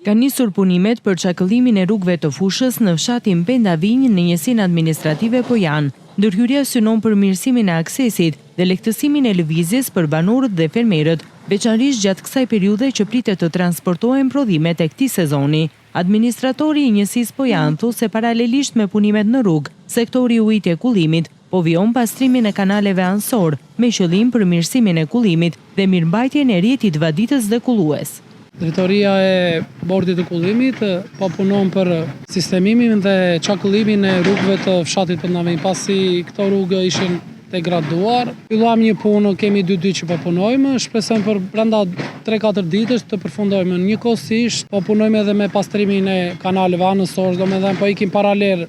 Ka nisur punimet për çakëllimin e rrugëve të fushës në fshatin Penda Vinj në njësinë administrative Pojan. Ndërhyrja synon përmirësimin e aksesit dhe lehtësimin e lëvizjes për banorët dhe fermerët, veçanërisht gjatë kësaj periudhe që pritet të transportohen prodhimet e këtij sezoni. Administratori i njësisë Pojan thosë se paralelisht me punimet në rrugë, sektori i ujit e kullimit po vijon pastrimin e kanaleve ansor me qëllim përmirësimin e kullimit dhe mirëmbajtjen e rrjetit vaditës dhe kullues. Drejtoria e bordit të kullimit po punon për sistemimin dhe çakëllimin e rrugëve të fshatit Penda Vinj, pasi këto rrugë ishin degraduar. Filluam një punë, kemi 2 ditë që po punojmë, shpresojmë për brenda 3-4 ditësh të përfundojmë. Njëkohësisht po punojmë edhe me pastrimin e kanaleve anësor, domethënë po ikim paralel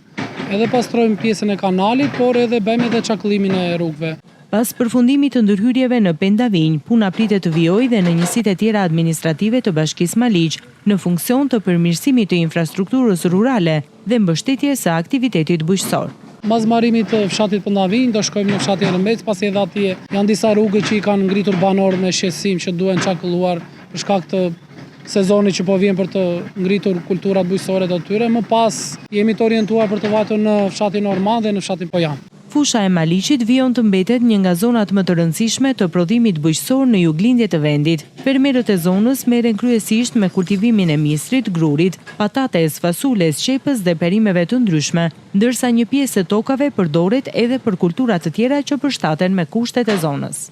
edhe pastrojmë pjesën e kanalit, por edhe bëjmë edhe çakëllimin e rrugëve. Pas përfundimit të ndërhyrjeve në Penda Vinj, puna pritet të vijojë dhe në njësitë e tjera administrative të Bashkisë Maliq në funksion të përmirësimit të infrastrukturës rurale dhe mbështetjes së aktivitetit bujqësor. Mbas marrimit të fshatit Penda Vinj, do shkojmë në fshatin Rëmbec, pasi edhe atje janë disa rrugë që i kanë ngritur banorët me shqetësim që duhen çakëlluar për shkak të sezonit që po vjen për të ngritur kulturat bujqësore të tyre. Më pas jemi të orientuar për të vajtur në fshatin Orman dhe në fshatin Pojan. Fusha e Maliqit vijon të mbetet një nga zonat më të rëndësishme të prodhimit bujqësor në juglindje të vendit. Fermerët e zonës merren kryesisht me kultivimin e misrit, grurit, patates, fasules, qepës dhe perimeve të ndryshme, ndërsa një pjesë e tokave përdoret edhe për kultura të tjera që përshtaten me kushtet e zonës.